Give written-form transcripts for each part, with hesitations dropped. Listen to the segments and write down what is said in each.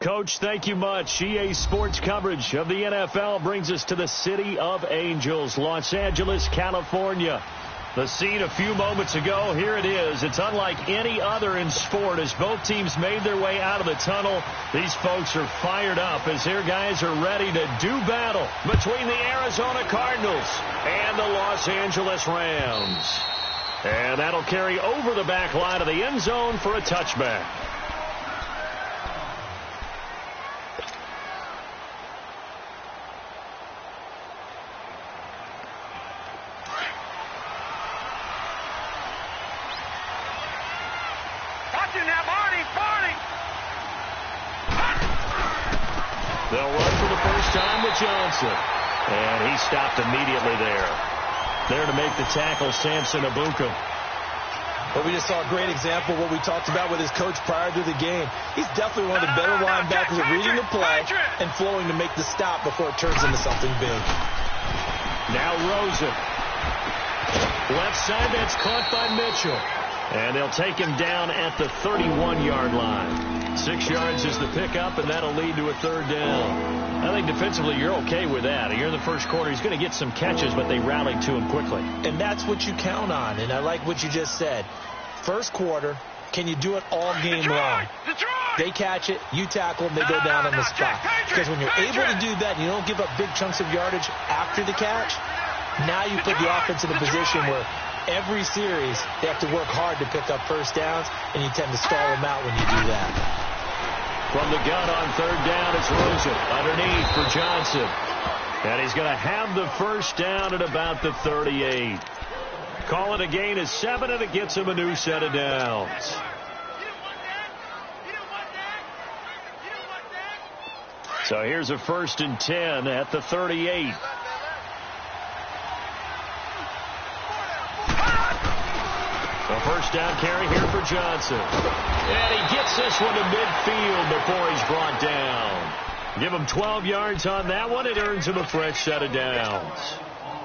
Coach, thank you much. EA Sports coverage of the NFL brings us to the City of Angels, Los Angeles, California. The scene a few moments ago, here it is. It's unlike any other in sport as both teams made their way out of the tunnel. These folks are fired up as their guys are ready to do battle between the Arizona Cardinals and the Los Angeles Rams. And that'll carry over the back line of the end zone for a touchback. They'll run for the first time with Johnson. And he stopped immediately there. There to make the tackle, Samson Abuka. Well, we just saw a great example of what we talked about with his coach prior to the game. He's definitely one of the better linebackers at reading the play and flowing to make the stop before it turns into something big. Now Rosen. Left side, that's caught by Mitchell. And they'll take him down at the 31-yard line. 6 yards is the pickup, and that'll lead to a third down. I think defensively you're okay with that. Here in the first quarter, he's going to get some catches, but they rallied to him quickly. And that's what you count on, and I like what you just said. First quarter, can you do it all game long? They catch it, you tackle them, they go down on the spot. Because when you're able to do that, you don't give up big chunks of yardage after the catch, now you put the offense in a position where every series they have to work hard to pick up first downs, and you tend to stall them out when you do that. From the gun on third down, it's Rosen underneath for Johnson. And he's going to have the first down at about the 38. Call it a gain of 7, and it gets him a new set of downs. So here's a 1st and 10 at the 38. A first down carry here for Johnson. And he gets this one to midfield before he's brought down. Give him 12 yards on that one. It earns him a fresh set of downs.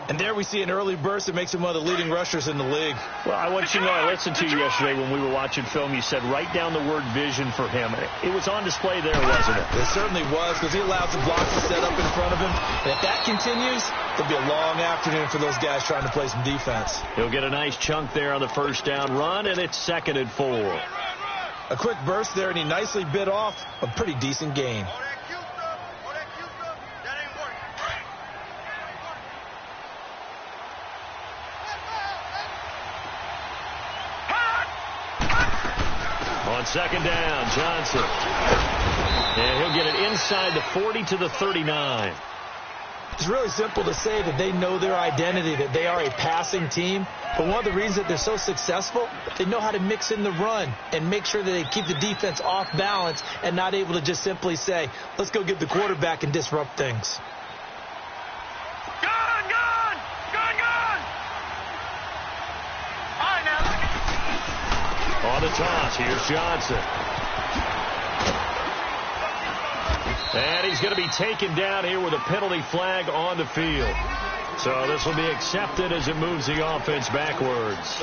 And there we see an early burst that makes him one of the leading rushers in the league. Well, I want you to know, I listened to you yesterday when we were watching film. You said write down the word vision for him. It was on display there, wasn't it? It certainly was, because he allows the blocks to set up in front of him. And if that continues, it'll be a long afternoon for those guys trying to play some defense. He'll get a nice chunk there on the first down run, and it's 2nd and 4. A quick burst there, and he nicely bit off a pretty decent gain. On 2nd down, Johnson. And he'll get it inside the 40 to the 39. It's really simple to say that they know their identity, that they are a passing team. But one of the reasons that they're so successful, they know how to mix in the run and make sure that they keep the defense off balance and not able to just simply say, let's go get the quarterback and disrupt things. On the toss, here's Johnson. And he's going to be taken down here with a penalty flag on the field. So this will be accepted as it moves the offense backwards.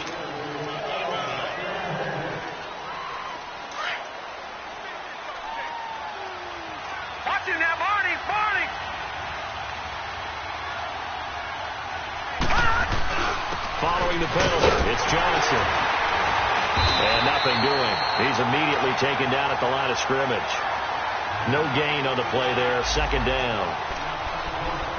drawing the penalty. It's Johnson. And nothing doing. He's immediately taken down at the line of scrimmage. No gain on the play there. Second down.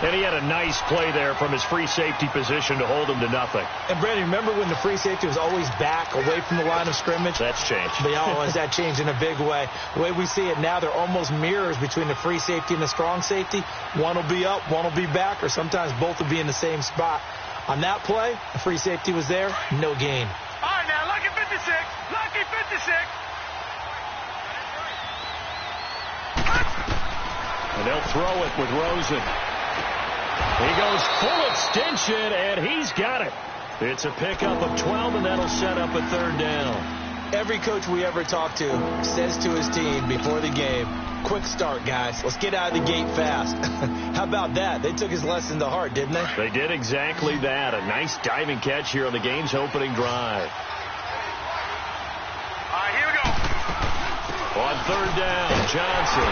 And he had a nice play there from his free safety position to hold him to nothing. And, Brandon, remember when the free safety was always back away from the line of scrimmage? That's changed. That changed in a big way. The way we see it now, they're almost mirrors between the free safety and the strong safety. One will be up, one will be back, or sometimes both will be in the same spot. On that play, the free safety was there, no gain. All right, now, lucky 56. Lucky 56. And they'll throw it with Rosen. He goes full extension, and he's got it. It's a pickup of 12, and that'll set up a third down. Every coach we ever talk to says to his team before the game, quick start, guys. Let's get out of the gate fast. How about that? They took his lesson to heart, didn't they? They did exactly that. A nice diving catch here on the game's opening drive. All right, here we go. On third down, Johnson.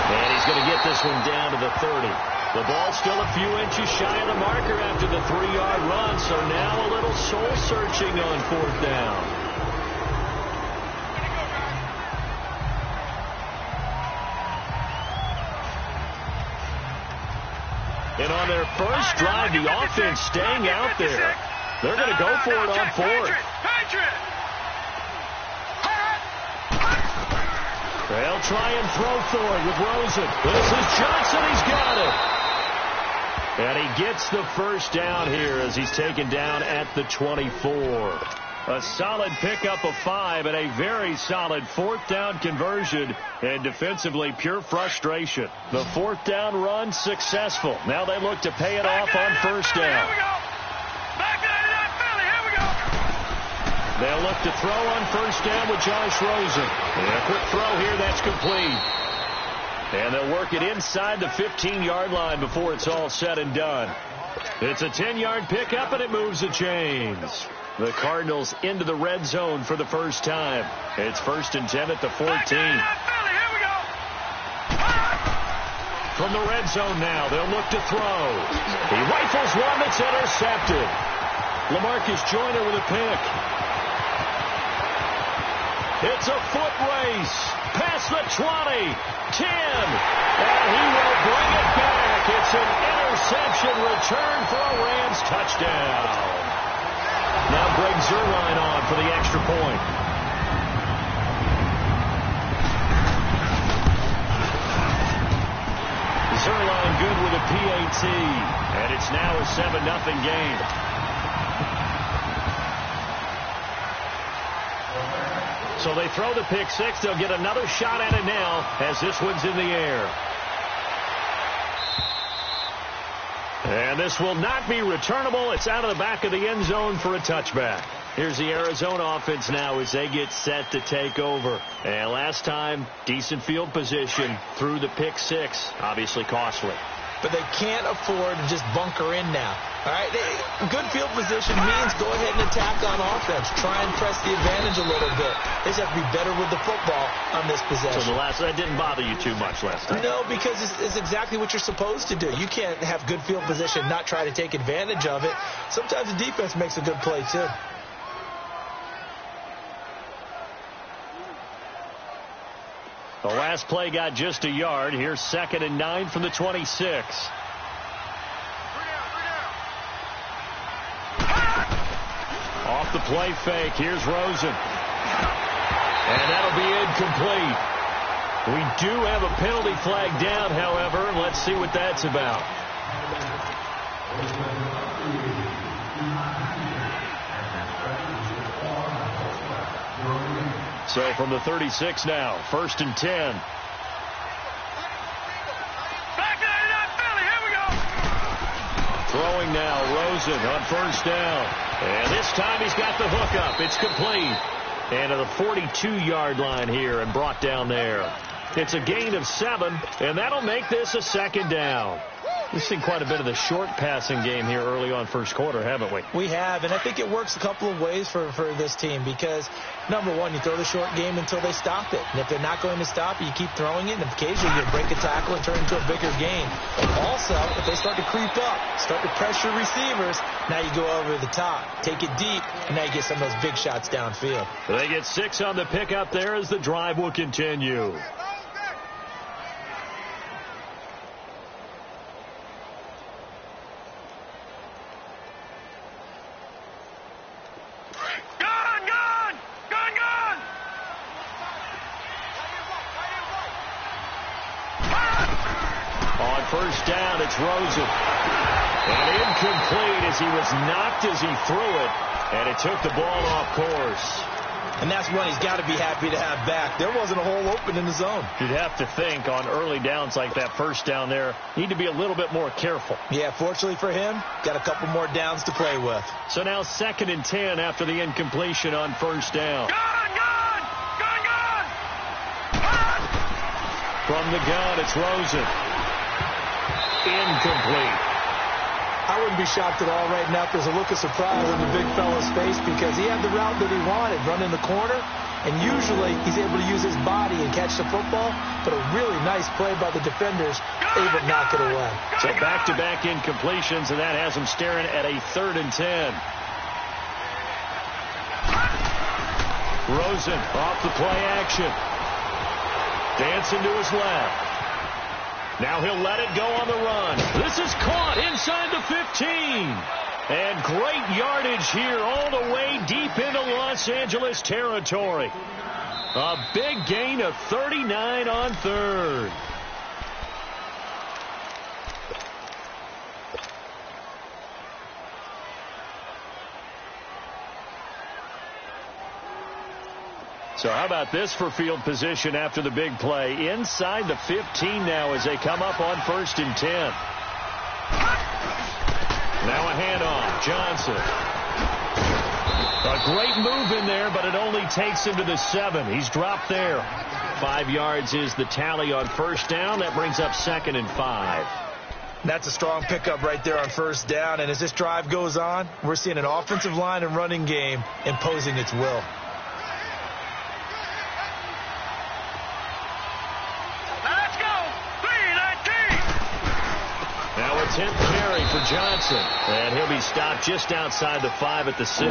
And he's going to get this one down to the 30. The ball's still a few inches shy of the marker after the 3-yard run, so now a little soul-searching on fourth down. And on their first drive, the offense staying out there. They're going to go for it on fourth. They'll try and throw for it with Rosen. This is Johnson. He's got it. And he gets the first down here as he's taken down at the 24. A solid pickup of 5 and a very solid fourth down conversion. And defensively, pure frustration. The fourth down run successful. Now they look to pay it off on first down. They'll look to throw on first down with Josh Rosen. And a quick throw here, that's complete. And they'll work it inside the 15-yard line before it's all said and done. It's a 10-yard pickup, and it moves the chains. The Cardinals into the red zone for the first time. It's 1st and 10 at the 14. From the red zone now, they'll look to throw. He rifles one that's intercepted. LaMarcus Joyner with a pick. It's a foot race. Past the 20, 10, and he will bring it back. It's an interception return for a Rams touchdown. Now Greg Zuerlein on for the extra point. Zuerlein good with a PAT, and it's now a 7-0 game. So they throw the pick six. They'll get another shot at it now as this one's in the air. And this will not be returnable. It's out of the back of the end zone for a touchback. Here's the Arizona offense now as they get set to take over. And last time, decent field position through the pick six. Obviously costly. But they can't afford to just bunker in now. All right, good field position means go ahead and attack on offense. Try and press the advantage a little bit. They just have to be better with the football on this possession. So that didn't bother you too much last time? No, because it's exactly what you're supposed to do. You can't have good field position, not try to take advantage of it. Sometimes the defense makes a good play, too. The last play got just a yard. Here's 2nd and 9 from the 26. Off the play fake. Here's Rosen. And that'll be incomplete. We do have a penalty flag down, however. Let's see what that's about. So from the 36 now, 1st and 10. Throwing now, Rosen on first down. And this time he's got the hook up. It's complete. And to the 42-yard line here and brought down there. It's a gain of 7, and that'll make this a 2nd down. We've seen quite a bit of the short passing game here early on first quarter, haven't we? We have, and I think it works a couple of ways for this team because, number one, you throw the short game until they stop it. And if they're not going to stop it, you keep throwing it, and occasionally you break a tackle and turn it into a bigger game. Also, if they start to creep up, start to pressure receivers, now you go over the top, take it deep, and now you get some of those big shots downfield. They get 6 on the pickup there as the drive will continue. First down, it's Rosen. And incomplete as he was knocked as he threw it. And it took the ball off course. And that's one he's got to be happy to have back. There wasn't a hole open in the zone. You'd have to think on early downs like that first down there, need to be a little bit more careful. Yeah, fortunately for him, got a couple more downs to play with. So now 2nd and 10 after the incompletion on first down. From the gun, it's Rosen. Incomplete. I wouldn't be shocked at all right now if there's a look of surprise on the big fella's face because he had the route that he wanted, running the corner, and usually he's able to use his body and catch the football, but a really nice play by the defenders, able to knock it away. So back-to-back incompletions, and that has him staring at a 3rd and 10. Rosen off the play action. Dancing to his left. Now he'll let it go on the run. This is caught inside the 15. And great yardage here all the way deep into Los Angeles territory. A big gain of 39 on 3rd. So how about this for field position after the big play? Inside the 15 now as they come up on 1st and 10. Now a handoff. Johnson. A great move in there, but it only takes him to the 7. He's dropped there. 5 yards is the tally on first down. That brings up 2nd and 5. That's a strong pickup right there on first down. And as this drive goes on, we're seeing an offensive line and running game imposing its will. Now a 10th carry for Johnson. And he'll be stopped just outside the 5 at the 6.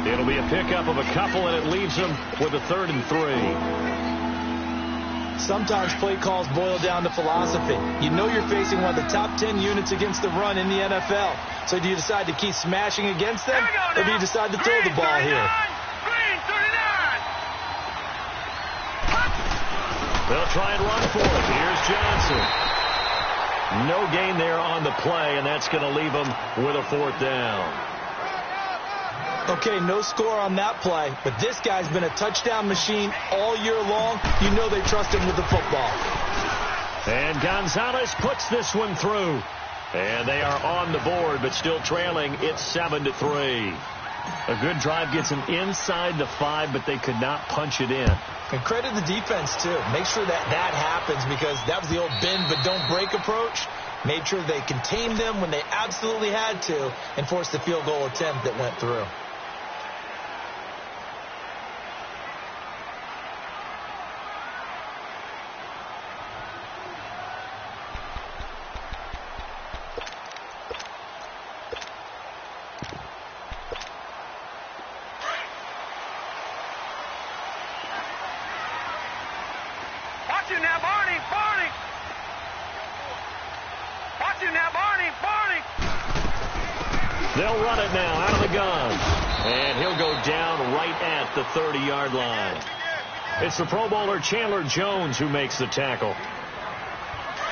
It'll be a pickup of a couple, and it leaves him with a 3rd and 3. Sometimes play calls boil down to philosophy. You know you're facing one of the top 10 units against the run in the NFL. So do you decide to keep smashing against them, or do you decide to throw the ball here? They'll try and run for it. Here's Johnson. No gain there on the play, and that's going to leave them with a 4th down. Okay, no score on that play, but this guy's been a touchdown machine all year long. You know they trust him with the football. And Gonzalez puts this one through. And they are on the board, but still trailing. It's 7-3. A good drive gets them inside the 5, but they could not punch it in. And credit the defense, too. Make sure that happens because that was the old bend but don't break approach. Made sure they contained them when they absolutely had to and forced the field goal attempt that went through. They'll run it now out of the gun. And he'll go down right at the 30-yard line. It's the Pro Bowler Chandler Jones who makes the tackle.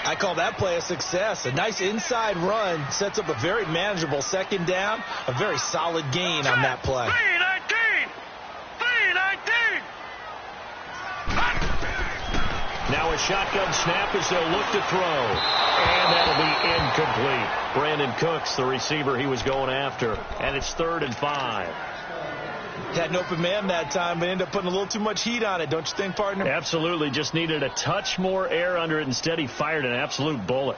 I call that play a success. A nice inside run sets up a very manageable 2nd down. A very solid gain on that play. 3-19. Now a shotgun snap as they'll look to throw. And that'll be incomplete. Brandon Cooks, the receiver he was going after. And it's 3rd and 5. Had an open man that time, but ended up putting a little too much heat on it, don't you think, partner? Absolutely. Just needed a touch more air under it. Instead, he fired an absolute bullet.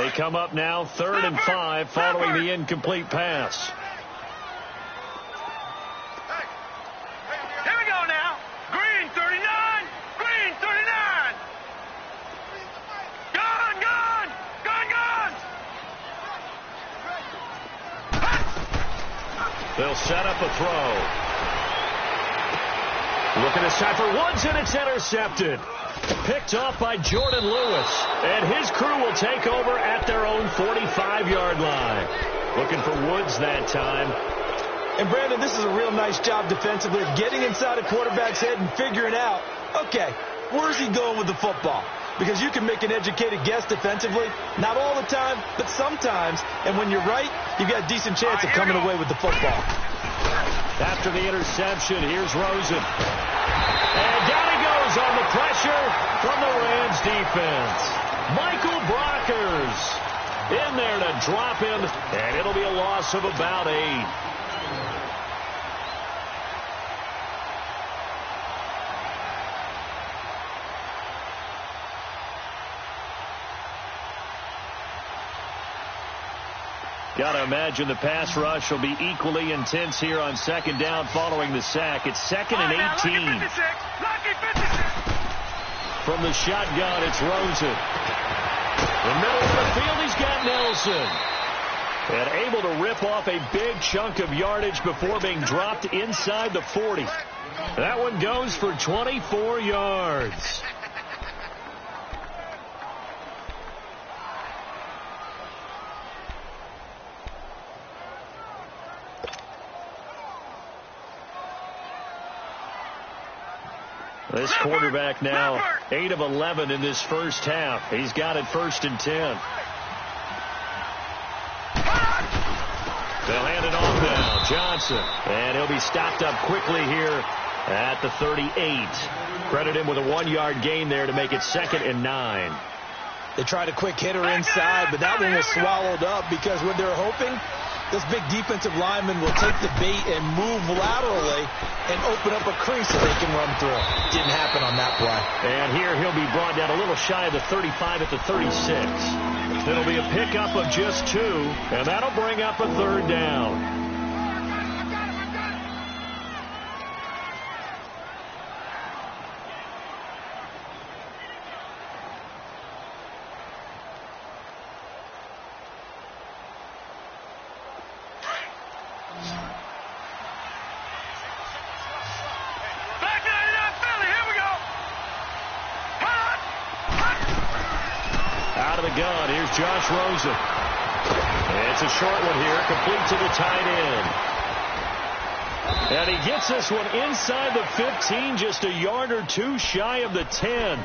They come up now 3rd and 5 following the incomplete pass. Here we go now. Green 39. Green 39. Gone, gone. Gone, gone. They'll set up a throw. Looking this time for Woods, and it's intercepted. Picked off by Jordan Lewis. And his crew will take over at their own 45-yard line. Looking for Woods that time. And, Brandon, this is a real nice job defensively of getting inside a quarterback's head and figuring out, okay, where's he going with the football? Because you can make an educated guess defensively. Not all the time, but sometimes. And when you're right, you've got a decent chance of coming away with the football. After the interception, here's Rosen. And down he goes on the pressure from the Rams defense. Michael Brockers in there to drop him, and it'll be a loss of about 8. Got to imagine the pass rush will be equally intense here on 2nd down following the sack. It's 2nd and 18. Lucky 56. From the shotgun, it's Rosen. In the middle of the field, he's got Nelson. And able to rip off a big chunk of yardage before being dropped inside the 40. That one goes for 24 yards. This quarterback now 8 of 11 in this first half. He's got it 1st and 10. They'll hand it off now. Johnson. And he'll be stopped up quickly here at the 38. Credit him with a 1-yard gain there to make it 2nd and 9. They tried a quick hitter inside, but that one was swallowed up because what they're hoping, this big defensive lineman will take the bait and move laterally and open up a crease so they can run through. Didn't happen on that play. And here he'll be brought down a little shy of the 35 at the 36. It'll be a pickup of just 2, and that'll bring up a 3rd down. Gun. Here's Josh Rosen. It's a short one here, complete to the tight end. And he gets this one inside the 15, just a yard or 2 shy of the 10.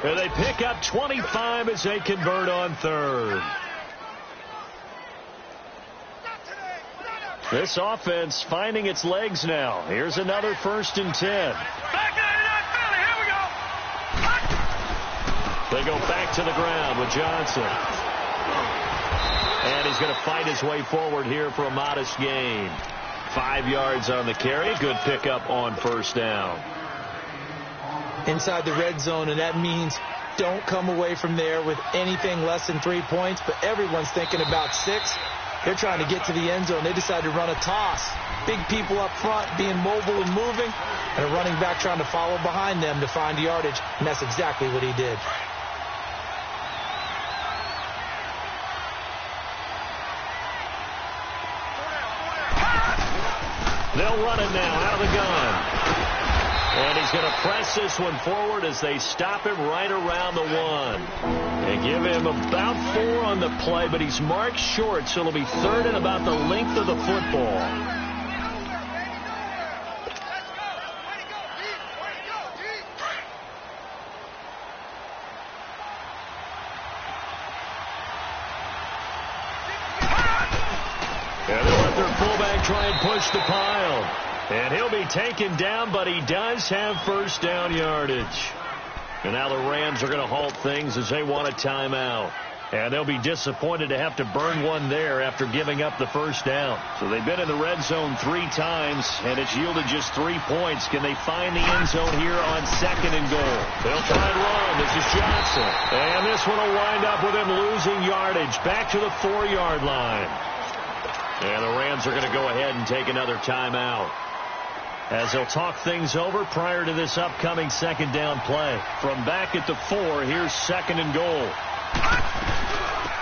And they pick up 25 as they convert on 3rd. This offense finding its legs now. Here's another 1st and 10. They go back to the ground with Johnson. And he's going to fight his way forward here for a modest gain. 5 yards on the carry. Good pickup on 1st down. Inside the red zone, and that means don't come away from there with anything less than 3 points. But everyone's thinking about 6. They're trying to get to the end zone. They decide to run a toss. Big people up front being mobile and moving, and a running back trying to follow behind them to find yardage. And that's exactly what he did. They'll run it now out of the gun. And he's going to press this one forward as they stop him right around the 1. They give him about 4 on the play, but he's marked short, so it'll be 3rd and about the length of the football. Try and push the pile. And he'll be taken down, but he does have 1st down yardage. And now the Rams are going to halt things as they want a timeout. And they'll be disappointed to have to burn one there after giving up the first down. So they've been in the red zone 3 times, and it's yielded just 3 points. Can they find the end zone here on 2nd and goal? They'll try and run. This is Johnson. And this one will wind up with him losing yardage back to the 4-yard line. And the Rams are going to go ahead and take another timeout, as they'll talk things over prior to this upcoming 2nd down play. From back at the 4, here's 2nd and goal.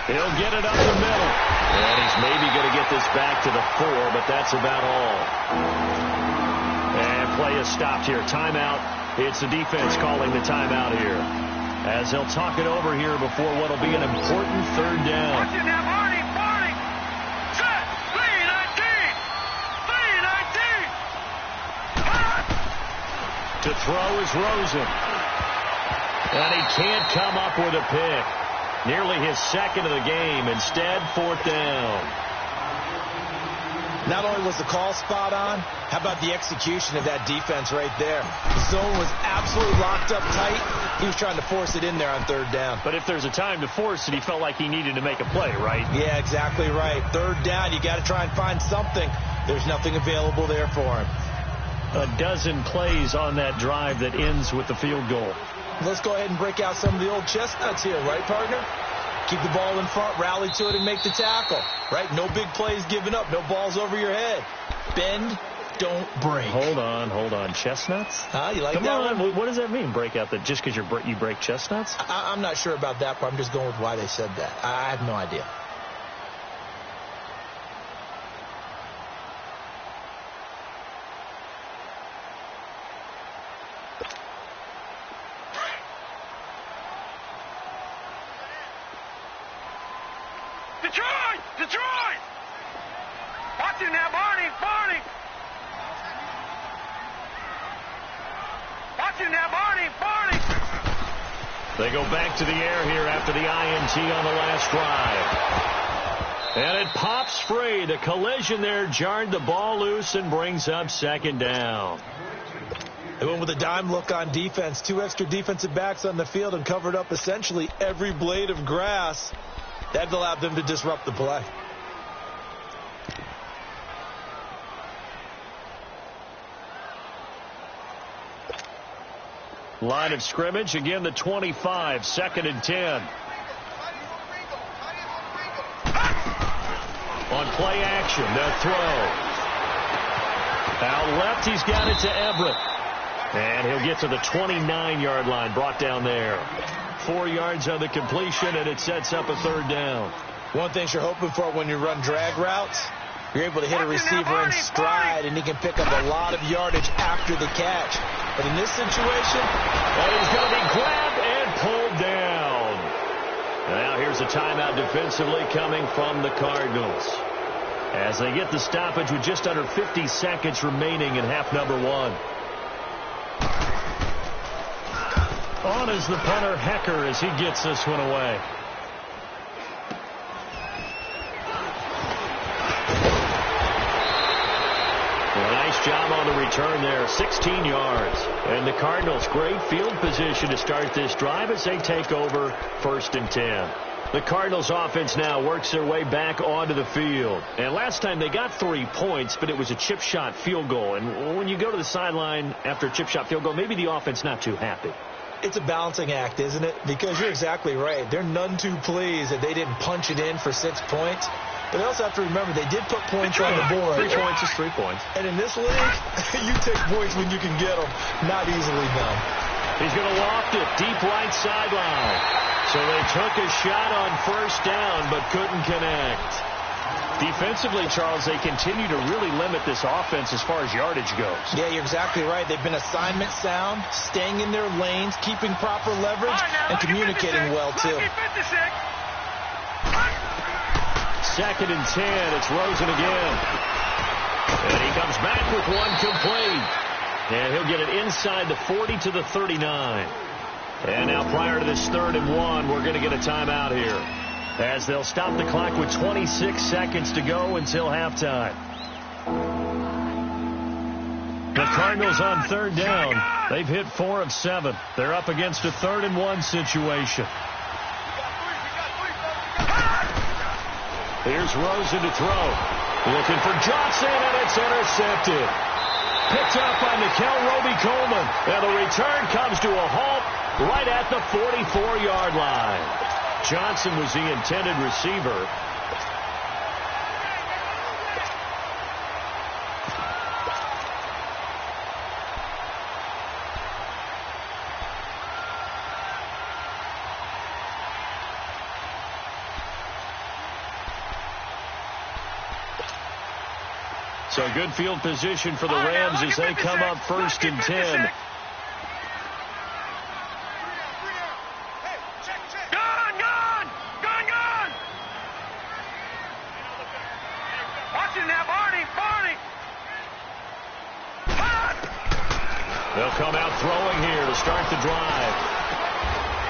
He'll get it up the middle. And he's maybe going to get this back to the 4, but that's about all. And play is stopped here. Timeout. It's the defense calling the timeout here, as they'll talk it over here before what will be an important 3rd down. To throw is Rosen. And he can't come up with a pick. Nearly his 2nd of the game. Instead, 4th down. Not only was the call spot on, how about the execution of that defense right there? The zone was absolutely locked up tight. He was trying to force it in there on 3rd down. But if there's a time to force it, he felt like he needed to make a play, right? Yeah, exactly right. 3rd down, you got to try and find something. There's nothing available there for him. A dozen plays on that drive that ends with the field goal. Let's go ahead and break out some of the old chestnuts here, right, partner? Keep the ball in front, rally to it, and make the tackle, right? No big plays given up, no balls over your head. Bend, don't break. Hold on. Chestnuts? Huh? You like Come that on. one? What does that mean, break out? That just because you break chestnuts? I'm not sure about that, but I'm just going with why they said that. I have no idea. Detroit! Watch him now, Barney! Watch him now, Barney! They go back to the air here after the INT on the last drive. And it pops free. The collision there jarred the ball loose and brings up 2nd down. They went with a dime look on defense. 2 extra defensive backs on the field and covered up essentially every blade of grass. That allowed them to disrupt the play. Line of scrimmage, again the 25, 2nd and 10. On play action, they'll throw. Out left, he's got it to Everett. And he'll get to the 29-yard line, brought down there. 4 yards on the completion, and it sets up a 3rd down. One thing you're hoping for when you run drag routes, you're able to hit a receiver in stride, and he can pick up a lot of yardage after the catch. But in this situation, he's going to be grabbed and pulled down. Now here's a timeout defensively coming from the Cardinals, as they get the stoppage with just under 50 seconds remaining in half number 1. On is the punter, Hecker, as he gets this one away. Well, nice job on the return there, 16 yards. And the Cardinals, great field position to start this drive as they take over 1st and 10. The Cardinals offense now works their way back onto the field. And last time they got 3 points, but it was a chip shot field goal. And when you go to the sideline after a chip shot field goal, maybe the offense not too happy. It's a balancing act, isn't it? Because you're exactly right. They're none too pleased that they didn't punch it in for 6 points. But they also have to remember they did put points on the board. 3 points is 3 points. And in this league, you take points when you can get them. Not easily done. He's going to loft it deep right sideline. So they took a shot on 1st down but couldn't connect. Defensively, Charles, they continue to really limit this offense as far as yardage goes. Yeah, you're exactly right. They've been assignment sound, staying in their lanes, keeping proper leverage, and communicating well, too. 2nd and 10. It's Rosen again. And he comes back with one complete. And he'll get it inside the 40 to the 39. And now prior to this 3rd and 1, we're going to get a timeout here, as they'll stop the clock with 26 seconds to go until halftime. The Cardinals on 3rd down. They've hit 4 of 7. They're up against a 3rd and 1 situation. Here's Rosen to throw. Looking for Johnson, and it's intercepted. Picked up by Nickel Roby-Coleman. And the return comes to a halt right at the 44-yard line. Johnson was the intended receiver. So good field position for the Rams as they come up 1st and 10. They'll come out throwing here to start the drive.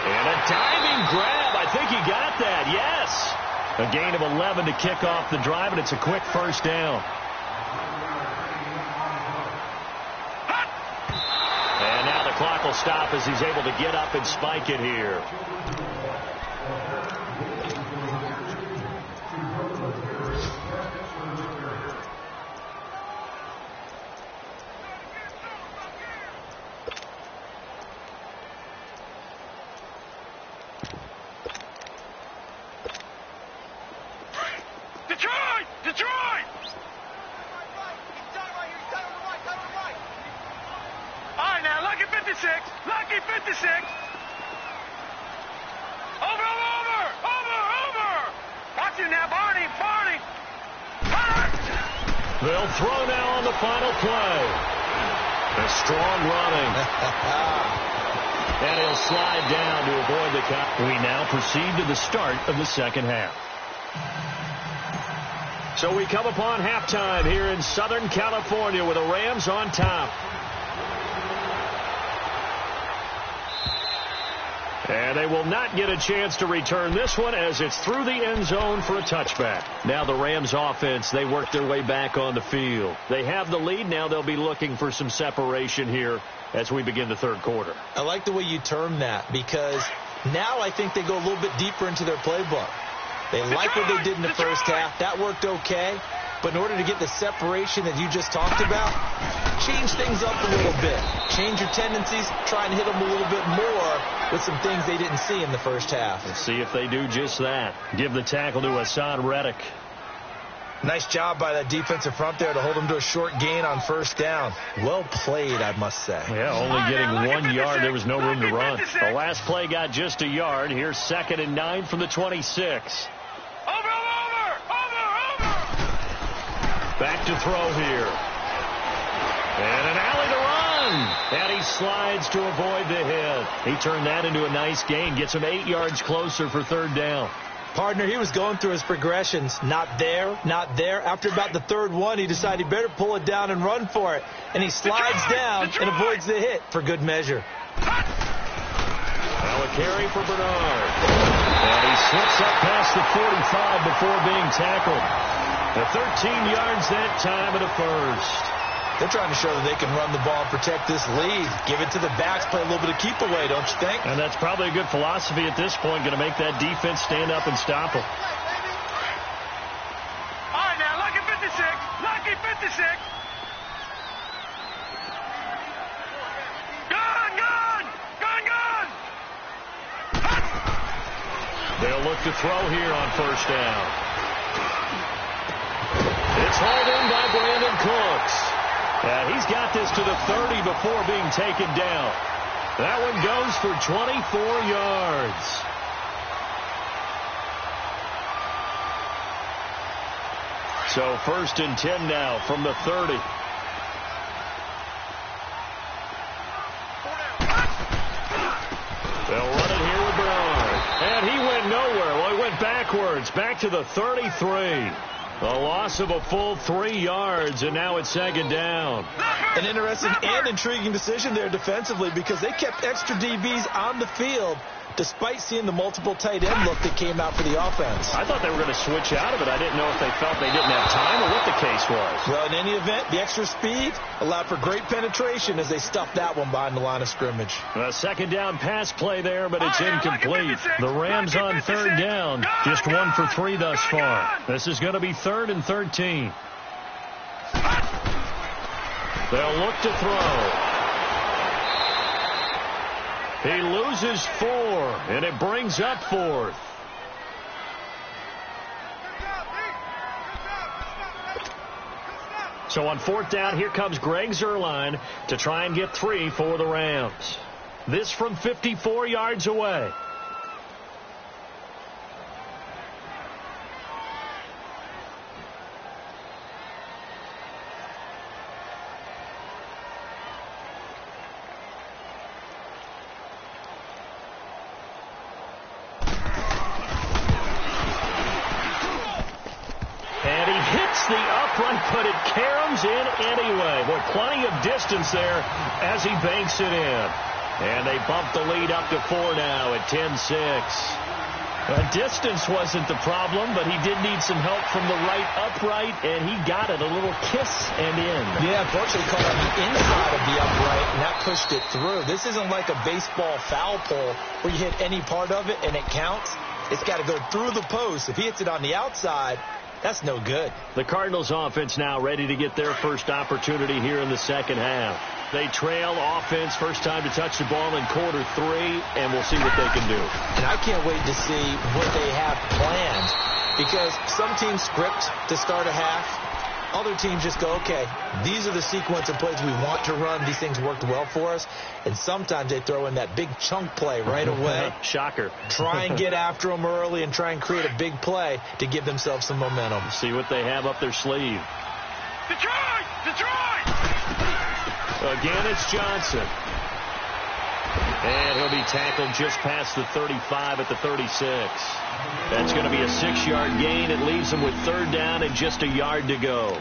And a diving grab. I think he got that. Yes. A gain of 11 to kick off the drive, and it's a quick first down. And now the clock will stop as he's able to get up and spike it here. Lucky 56. Over. Watch it now, Barney. They'll throw now on the final play. A strong running. And he'll slide down to avoid the cut. We now proceed to the start of the second half. So we come upon halftime here in Southern California with the Rams on top. And they will not get a chance to return this one as it's through the end zone for a touchback. Now the Rams offense, they work their way back on the field. They have the lead. Now they'll be looking for some separation here as we begin the third quarter. I like the way you term that because now I think they go a little bit deeper into their playbook. They like what they did in the first half. That worked okay. But in order to get the separation that you just talked about, change things up a little bit. Change your tendencies. Try and hit them a little bit more with some things they didn't see in the first half. Let's see if they do just that. Give the tackle to Hassan Reddick. Nice job by that defensive front there to hold him to a short gain on first down. Well played, I must say. Yeah, only getting 1 yard. There was no room to run. The last play got just a yard. Here's 2nd and 9 from the 26. Back to throw here. And an alley to run. And he slides to avoid the hit. He turned that into a nice gain. Gets him 8 yards closer for 3rd down. Partner, he was going through his progressions. Not there, not there. After about the 3rd one, he decided he better pull it down and run for it. And he slides down and avoids the hit for good measure. Now a carry for Bernard. And he slips up past the 45 before being tackled. The 13 yards that time and a first. They're trying to show that they can run the ball and protect this lead. Give it to the backs, play a little bit of keep away, don't you think? And that's probably a good philosophy at this point, going to make that defense stand up and stop them. All right, now, lucky 56. Lucky 56. Gun. They'll look to throw here on 1st down. It's hauled in by Brandon Cooks. And he's got this to the 30 before being taken down. That one goes for 24 yards. So 1st and 10 now from the 30. They'll run it here with Bernard. And he went nowhere. Well, he went backwards. Back to the 33. A loss of a full 3 yards, and now it's second down. An interesting and intriguing decision there defensively because they kept extra DBs on the field despite seeing the multiple tight end look that came out for the offense. I thought they were going to switch out of it. I didn't know if they felt they didn't have time or what the case was. Well, in any event, the extra speed allowed for great penetration as they stuffed that one behind the line of scrimmage. A second down pass play there, but it's incomplete. The Rams on third down, just 1 for 3 thus far. This is going to be 3rd and 13. They'll look to throw. He loses 4, and it brings up 4th. So on 4th down, here comes Greg Zuerlein to try and get 3 for the Rams. This from 54 yards away. The upright, but it caroms in anyway. Well, plenty of distance there as he banks it in. And they bump the lead up to 4 now at 10-6. Distance wasn't the problem, but he did need some help from the right upright, and he got it. A little kiss and in. Yeah, fortunately caught on the inside of the upright, and that pushed it through. This isn't like a baseball foul pole where you hit any part of it and it counts. It's got to go through the post. If he hits it on the outside, that's no good. The Cardinals offense now ready to get their first opportunity here in the second half. They trail offense, first time to touch the ball in quarter 3, and we'll see what they can do. And I can't wait to see what they have planned because some teams script to start a half. Other teams just go, okay, these are the sequence of plays we want to run. These things worked well for us. And sometimes they throw in that big chunk play right away. Shocker. Try and get after them early and try and create a big play to give themselves some momentum. See what they have up their sleeve. Detroit! Detroit! Again, it's Johnson. And he'll be tackled just past the 35 at the 36. That's going to be a 6-yard gain. It leaves them with 3rd down and just a yard to go.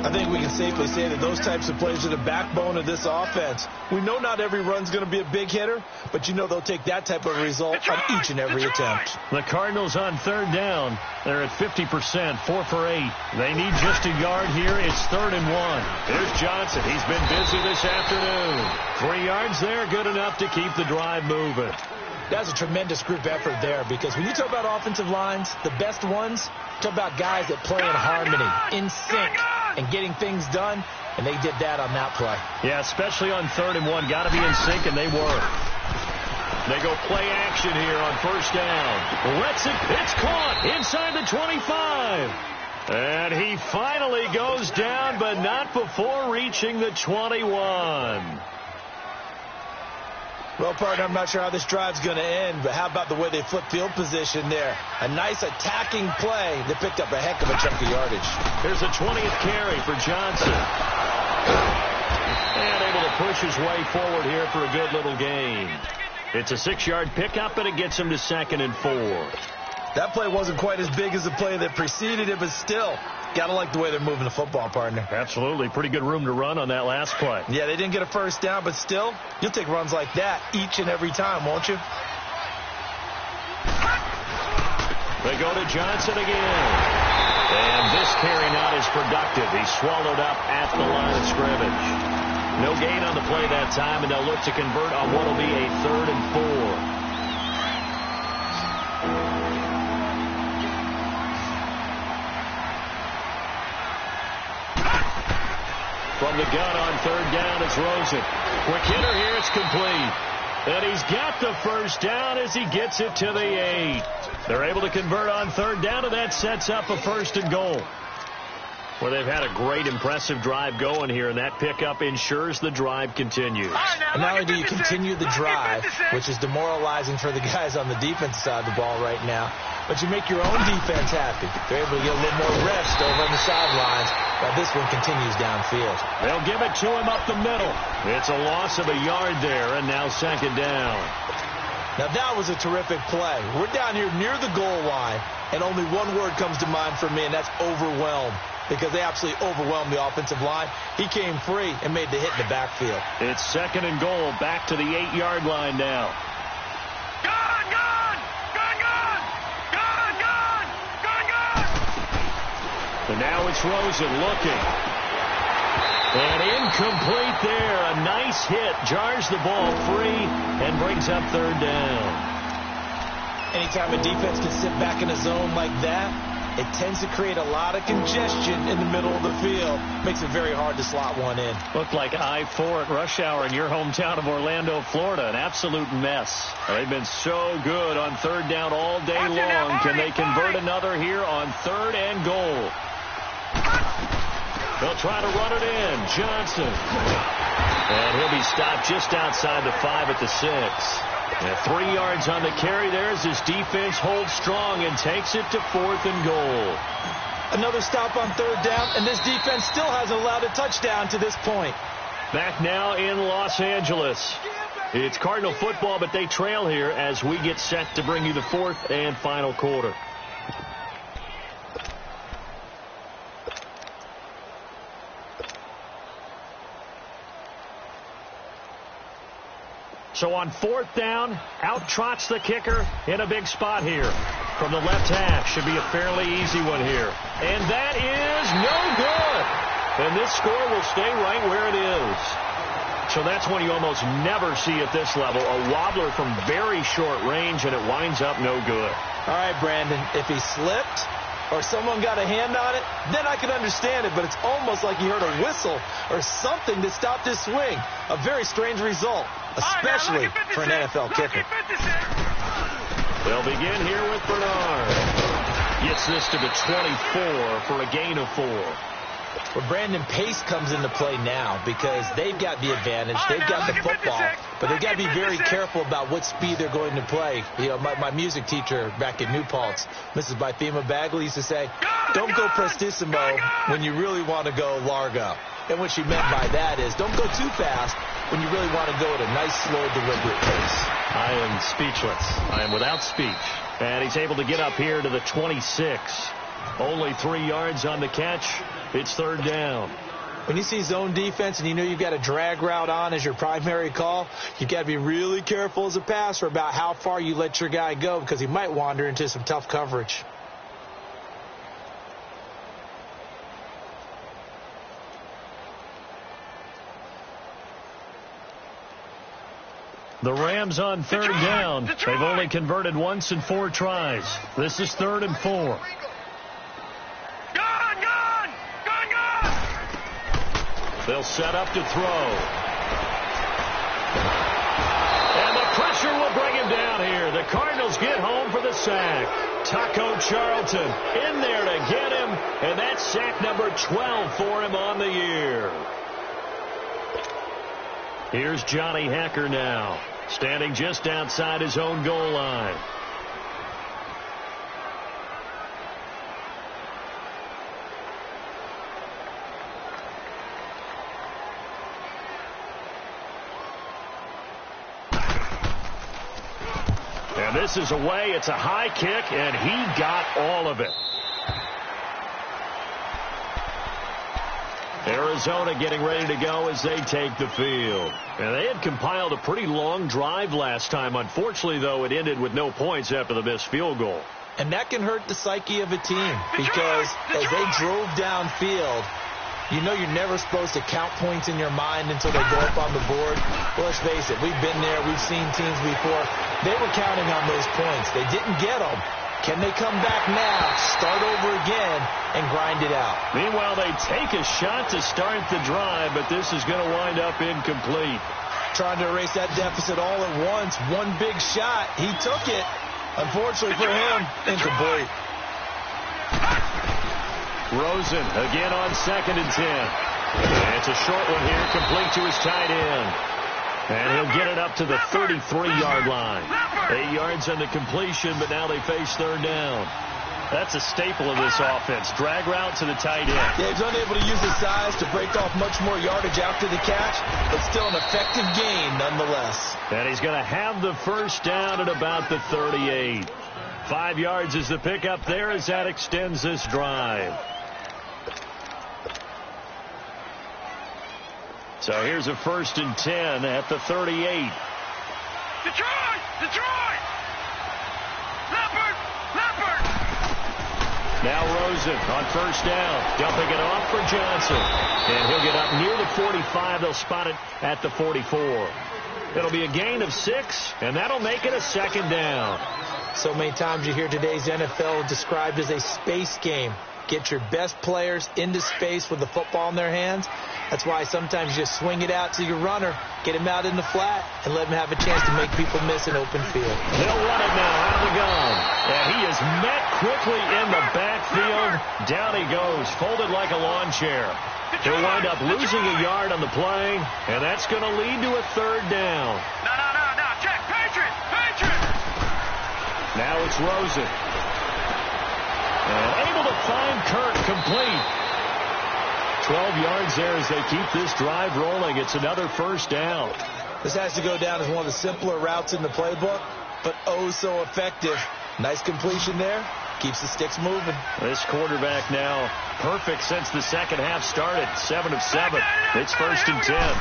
I think we can safely say that those types of plays are the backbone of this offense. We know not every run's going to be a big hitter, but you know they'll take that type of result on each and every attempt. The Cardinals on 3rd down. They're at 50%, 4 for 8. They need just a yard here. It's 3rd and 1. There's Johnson. He's been busy this afternoon. 3 yards there, good enough to keep the drive moving. That's a tremendous group effort there because when you talk about offensive lines, the best ones, talk about guys that play in harmony, in sync, and getting things done, and they did that on that play. Yeah, especially on 3rd and 1. Got to be in sync, and they were. They go play action here on 1st down. Lets it. It's caught inside the 25. And he finally goes down, but not before reaching the 21. Well, partner, I'm not sure how this drive's going to end, but how about the way they flip field position there? A nice attacking play that picked up a heck of a chunk of yardage. Here's a 20th carry for Johnson. And able to push his way forward here for a good little gain. It's a 6-yard pickup, and it gets him to 2nd and 4. That play wasn't quite as big as the play that preceded it, but still, got to like the way they're moving the football, partner. Absolutely. Pretty good room to run on that last play. Yeah, they didn't get a 1st down, but still, you'll take runs like that each and every time, won't you? They go to Johnson again. And this carry not as productive. He's swallowed up at the line of scrimmage. No gain on the play that time, and they'll look to convert on what will be a 3rd and 4. From the gun on 3rd down, it's Rosen. Quick hitter here, it's complete. And he's got the 1st down as he gets it to the 8. They're able to convert on 3rd down, and that sets up a 1st and goal. Well, they've had a great, impressive drive going here, and that pickup ensures the drive continues. And not only do you continue the drive, which is demoralizing for the guys on the defensive side of the ball right now, but you make your own defense happy. They're able to get a little more rest over on the sidelines while this one continues downfield. They'll give it to him up the middle. It's a loss of a yard there, and now 2nd down. Now that was a terrific play. We're down here near the goal line, and only one word comes to mind for me, and that's overwhelmed, because they absolutely overwhelmed the offensive line. He came free and made the hit in the backfield. It's 2nd and goal, back to the 8-yard line now. Gone, gone! Gone, gone! Gone, gone! Gone, gone! And now it's Rosen looking. And incomplete there. A nice hit. Jars the ball free and brings up 3rd down. Anytime a defense can sit back in a zone like that, it tends to create a lot of congestion in the middle of the field. Makes it very hard to slot one in. Looked like I-4 at rush hour in your hometown of Orlando, Florida. An absolute mess. They've been so good on 3rd down all day long. Can they convert another here on 3rd and goal? They'll try to run it in. Johnson. And he'll be stopped just outside the 5 at the 6. And 3 yards on the carry there as his defense holds strong and takes it to 4th and goal. Another stop on 3rd down, and this defense still hasn't allowed a touchdown to this point. Back now in Los Angeles. It's Cardinal football, but they trail here as we get set to bring you the 4th and final quarter. So on 4th down, out trots the kicker in a big spot here. From the left hash, should be a fairly easy one here. And that is no good. And this score will stay right where it is. So that's one you almost never see at this level. A wobbler from very short range, and it winds up no good. All right, Brandon, if he slipped or someone got a hand on it, then I can understand it. But it's almost like he heard a whistle or something that stopped his swing. A very strange result, especially for an NFL kicker. They'll begin here with Bernard. Gets this to the 24 for a gain of 4. Well, Brandon, pace comes into play now because they've got the advantage. They've got the football, but they've got to be very careful about what speed they're going to play. You know, my music teacher back at New Paltz, Mrs. Bythema Bagley, used to say, don't go prestissimo when you really want to go largo. And what she meant by that is don't go too fast when you really want to go at a nice, slow, deliberate pace. I am speechless. I am without speech. And he's able to get up here to the 26. Only 3 yards on the catch. It's 3rd down. When you see zone defense and you know you've got a drag route on as your primary call, you've got to be really careful as a passer about how far you let your guy go because he might wander into some tough coverage. The Rams on 3rd down. They've only converted once in 4 tries. This is 3rd and 4. They'll set up to throw. And the pressure will bring him down here. The Cardinals get home for the sack. Taco Charlton in there to get him. And that's sack number 12 for him on the year. Here's Johnny Hecker now, standing just outside his own goal line. And this is away. It's a high kick, and he got all of it. Arizona getting ready to go as they take the field. And they had compiled a pretty long drive last time. Unfortunately, though, it ended with no points after the missed field goal. And that can hurt the psyche of a team because as they drove downfield, you know you're never supposed to count points in your mind until they go up on the board. Well, let's face it, we've been there. We've seen teams before. They were counting on those points. They didn't get them. Can they come back now, start over again, and grind it out? Meanwhile, they take a shot to start the drive, but this is going to wind up incomplete. Trying to erase that deficit all at once. One big shot. He took it. Unfortunately for him, incomplete. Rosen again on 2nd and 10. And it's a short one here, complete to his tight end. And he'll get it up to the 33-yard line. 8 yards on the completion, but now they face 3rd down. That's a staple of this offense. Drag route to the tight end. Yeah, he's unable to use his size to break off much more yardage after the catch, but still an effective gain nonetheless. And he's going to have the first down at about the 38. 5 yards is the pickup there as that extends this drive. So here's a 1st and 10 at the 38. Detroit! Detroit! Leopard! Leopard! Now Rosen on 1st down, dumping it off for Johnson. And he'll get up near the 45. They'll spot it at the 44. It'll be a gain of 6, and that'll make it a 2nd down. So many times you hear today's NFL described as a space game. Get your best players into space with the football in their hands. That's why sometimes you just swing it out to your runner, get him out in the flat, and let him have a chance to make people miss an open field. They'll run it now out of the gun. And he is met quickly in the backfield. Down he goes, folded like a lawn chair. He'll wind up losing a yard on the play, and that's going to lead to a 3rd down. No. Check. Patriot! Patriot! Now it's Rosen. And able to find Kirk complete. 12 yards there as they keep this drive rolling. It's another 1st down. This has to go down as one of the simpler routes in the playbook, but oh so effective. Nice completion there. Keeps the sticks moving. This quarterback now perfect since the second half started. 7 of 7. It's 1st and 10.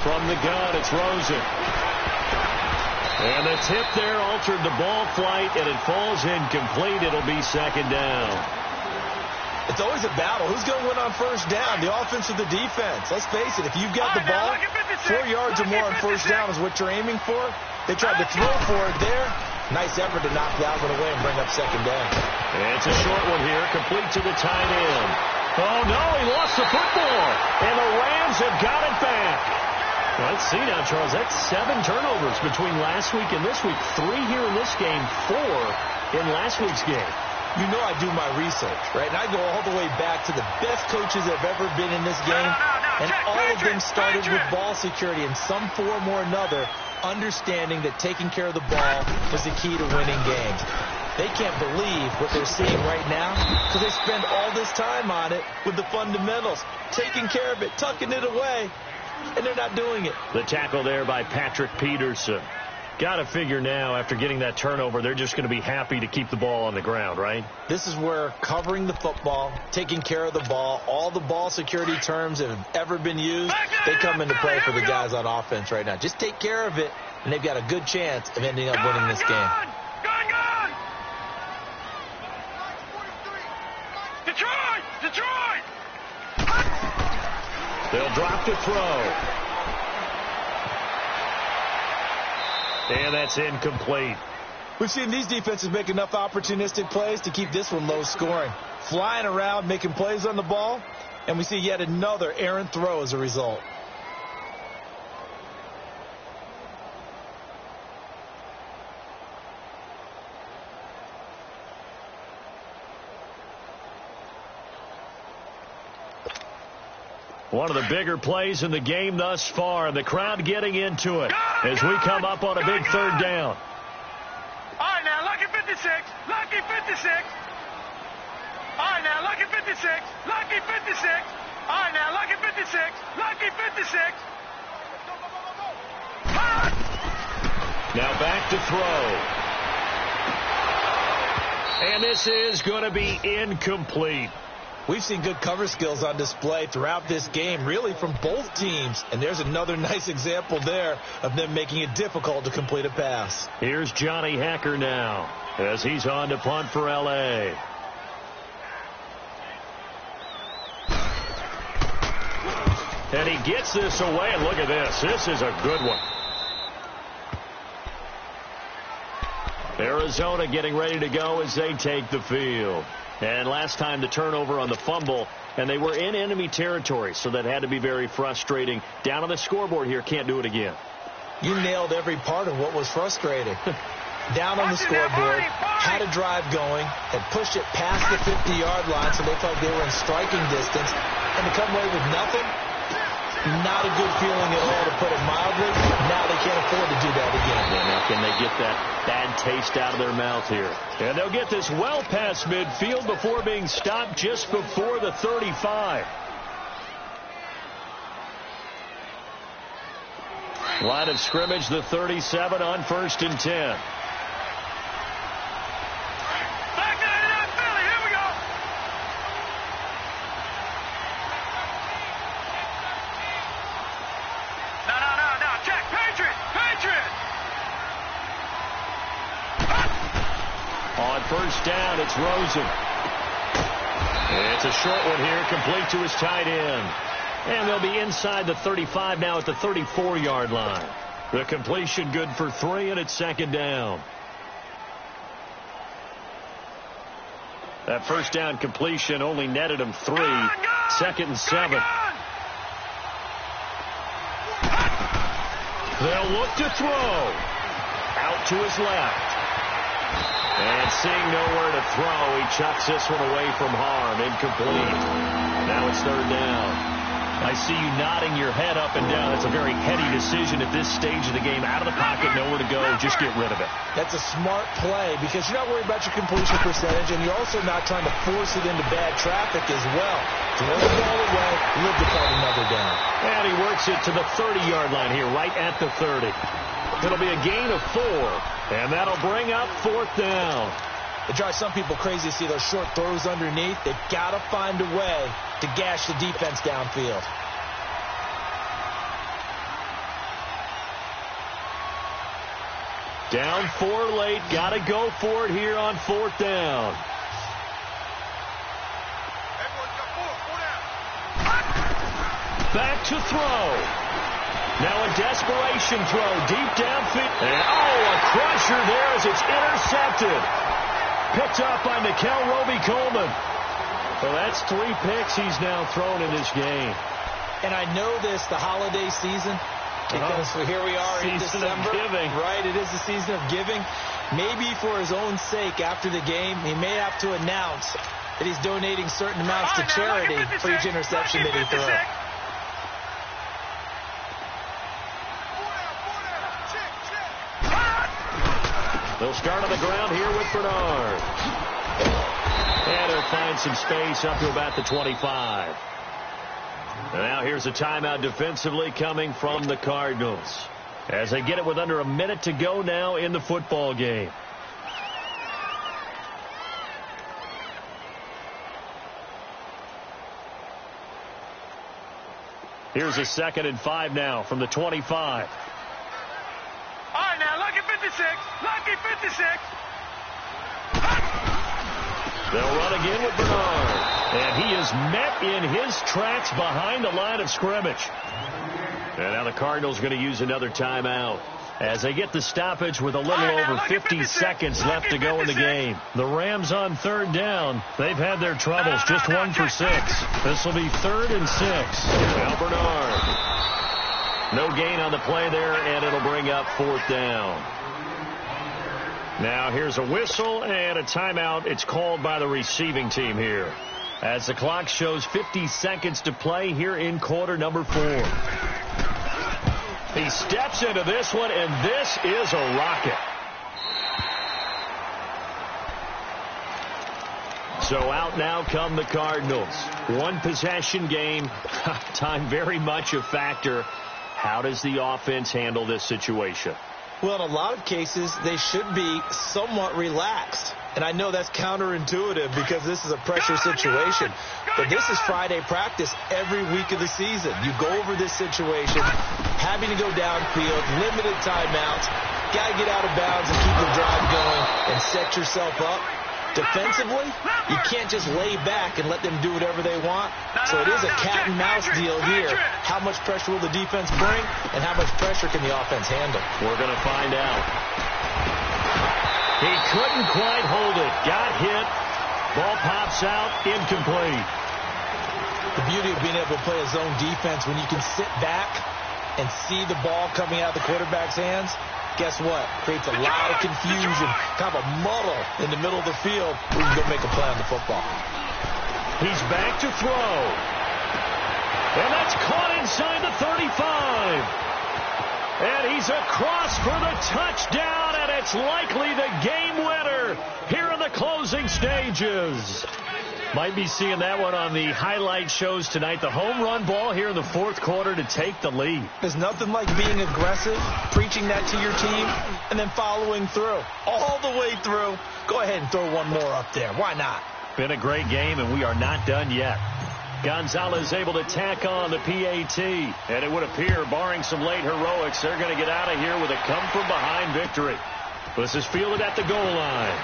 From the gun, it's Rosen. And the tip there altered the ball flight, and it falls incomplete. It'll be 2nd down. It's always a battle. Who's going to win on 1st down, the offense or the defense? Let's face it, if you've got the ball, 4 yards or more on 1st down is what you're aiming for. They tried to throw for it there. Nice effort to knock that one away and bring up 2nd down. And it's a short one here, complete to the tight end. Oh, no, he lost the football. And the Rams have got it back. Let's see now, Charles. That's 7 turnovers between last week and this week. 3 here in this game, 4 in last week's game. You know I do my research, right? And I go all the way back to the best coaches that have ever been in this game. And all of them started with ball security in some form or another, understanding that taking care of the ball was the key to winning games. They can't believe what they're seeing right now because they spend all this time on it with the fundamentals, taking care of it, tucking it away. And they're not doing it. The tackle there by Patrick Peterson. Got to figure now, after getting that turnover, they're just going to be happy to keep the ball on the ground, right? This is where covering the football, taking care of the ball, all the ball security terms that have ever been used, they come into play for the guys on offense right now. Just take care of it, and they've got a good chance of ending up winning this game. Gun! Detroit! Detroit! They'll drop to throw. And that's incomplete. We've seen these defenses make enough opportunistic plays to keep this one low scoring. Flying around, making plays on the ball, and we see yet another errant throw as a result. One of the bigger plays in the game thus far, and the crowd getting into it as we come up on a big 3rd down. All right, now, lucky 56. Lucky 56. All right, now, lucky 56. Lucky 56. All right, now, lucky 56. Lucky 56. Now back to throw. And this is going to be incomplete. We've seen good cover skills on display throughout this game, really from both teams. And there's another nice example there of them making it difficult to complete a pass. Here's Johnny Hacker now as he's on to punt for L.A. And he gets this away, and look at this. This is a good one. Arizona getting ready to go as they take the field. And last time the turnover on the fumble, and they were in enemy territory, so that had to be very frustrating. Down on the scoreboard here, can't do it again. You nailed every part of what was frustrating. Down on the scoreboard, had a drive going, had pushed it past the 50-yard line, so they felt they were in striking distance, and to come away with nothing, Not a good feeling at all, to put it mildly. Now they can't afford to do that again. Yeah, now can they get that bad taste out of their mouth here? And they'll get this well past midfield before being stopped just before the 35. Line of scrimmage, the 37 on 1st and 10. On 1st down, it's Rosen. It's a short one here, complete to his tight end. And they'll be inside the 35 now at the 34-yard line. The completion good for 3, and it's 2nd down. That 1st down completion only netted him 3. 2nd and 7. They'll look to throw. Out to his left. And seeing nowhere to throw, he chucks this one away from harm. Incomplete. Now it's 3rd down. I see you nodding your head up and down. That's a very heady decision at this stage of the game. Out of the pocket, nowhere to go. Just get rid of it. That's a smart play because you're not worried about your completion percentage, and you're also not trying to force it into bad traffic as well. Throw the ball away, live to call another down. And he works it to the 30-yard line here, right at the 30. It'll be a gain of 4, and that'll bring up 4th down. It drives some people crazy to see those short throws underneath. They've got to find a way to gash the defense downfield. Down 4 late. Got to go for it here on 4th down. Back to throw. Now a desperation throw deep downfield. And a crusher there as it's intercepted. Picked up by Nikel Roby-Coleman. Well, that's 3 picks he's now thrown in this game. And I know this, the holiday season, because here we are in December. Season of giving. Right, it is the season of giving. Maybe for his own sake after the game, he may have to announce that he's donating certain amounts to charity for each interception that he throws. They'll start on the ground here with Bernard. And he'll find some space up to about the 25. And now here's a timeout defensively coming from the Cardinals, as they get it with under a minute to go now in the football game. Here's a 2nd and 5 now from the 25. All right, now, lucky 56. Lucky 56. They'll run again with Bernard. And he is met in his tracks behind the line of scrimmage. And now the Cardinals going to use another timeout as they get the stoppage with a little over 50 seconds left to go in the game. The Rams on 3rd down. They've had their troubles, just 1 for 6. This will be 3rd and 6. Now Bernard. No gain on the play there, and it'll bring up 4th down. Now here's a whistle and a timeout. It's called by the receiving team here, as the clock shows 50 seconds to play here in quarter number 4. He steps into this one, and this is a rocket. So out now come the Cardinals. 1 possession game. Time very much a factor. How does the offense handle this situation? Well, in a lot of cases, they should be somewhat relaxed. And I know that's counterintuitive because this is a pressure situation. But this is Friday practice every week of the season. You go over this situation, having to go downfield, limited timeouts, got to get out of bounds and keep the drive going and set yourself up. Defensively, you can't just lay back and let them do whatever they want. So it is a cat and mouse deal here. How much pressure will the defense bring, and how much pressure can the offense handle? We're going to find out. He couldn't quite hold it. Got hit. Ball pops out. Incomplete. The beauty of being able to play a zone defense when you can sit back and see the ball coming out of the quarterback's hands. Guess what? Creates a lot of confusion, kind of a muddle in the middle of the field where you can go make a play on the football. He's back to throw. And that's caught inside the 35. And he's across for the touchdown, and it's likely the game winner here in the closing stages. Might be seeing that one on the highlight shows tonight. The home run ball here in the fourth quarter to take the lead. There's nothing like being aggressive, preaching that to your team, and then following through. All the way through. Go ahead and throw one more up there. Why not? Been a great game, and we are not done yet. Gonzalez able to tack on the PAT. And it would appear, barring some late heroics, they're going to get out of here with a come-from-behind victory. This is fielded at the goal line.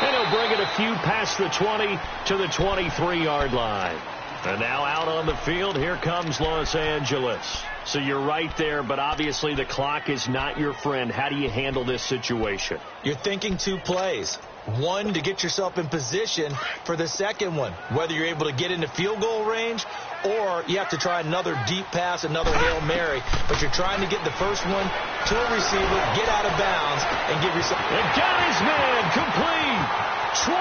And he'll bring it a few past the 20 to the 23-yard line. And now out on the field, here comes Los Angeles. So you're right there, but obviously the clock is not your friend. How do you handle this situation? You're thinking two plays. One, to get yourself in position for the second one, whether you're able to get into field goal range or you have to try another deep pass, another Hail Mary. But you're trying to get the first one to a receiver, get out of bounds, and give yourself... And got his man complete. 20,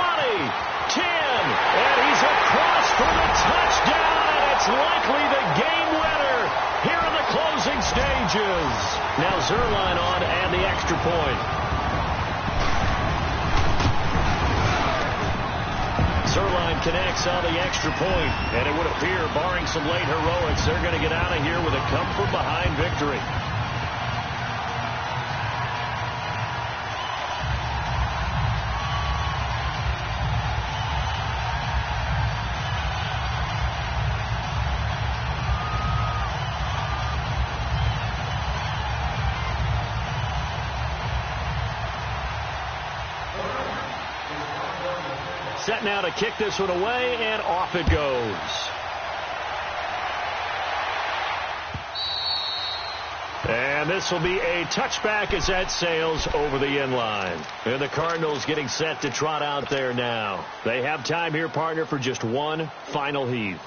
10, and he's across for the touchdown, and it's likely the game winner here in the closing stages. Now Zerline on and the extra point. Zerline connects on the extra point, and it would appear, barring some late heroics, they're going to get out of here with a come-from-behind victory. Set now to kick this one away, and off it goes. And this will be a touchback as that sails over the end line. And the Cardinals getting set to trot out there now. They have time here, partner, for just one final heave.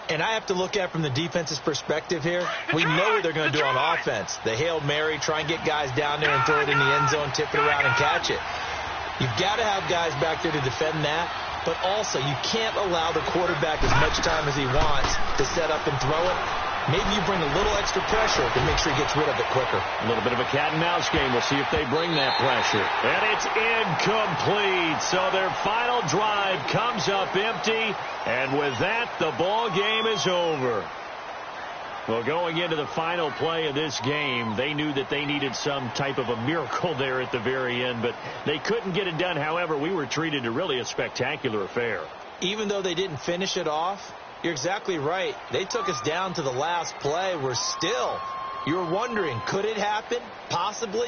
And I have to look at it from the defense's perspective here. We know what they're going to do on offense. The Hail Mary, try and get guys down there and throw it in the end zone, tip it around and catch it. You've got to have guys back there to defend that, but also you can't allow the quarterback as much time as he wants to set up and throw it. Maybe you bring a little extra pressure to make sure he gets rid of it quicker. A little bit of a cat and mouse game. We'll see if they bring that pressure. And it's incomplete. So their final drive comes up empty, and with that, the ball game is over. Well, going into the final play of this game, they knew that they needed some type of a miracle there at the very end, but they couldn't get it done. However, we were treated to really a spectacular affair. Even though they didn't finish it off, you're exactly right. They took us down to the last play. We're still, you're wondering, could it happen? Possibly.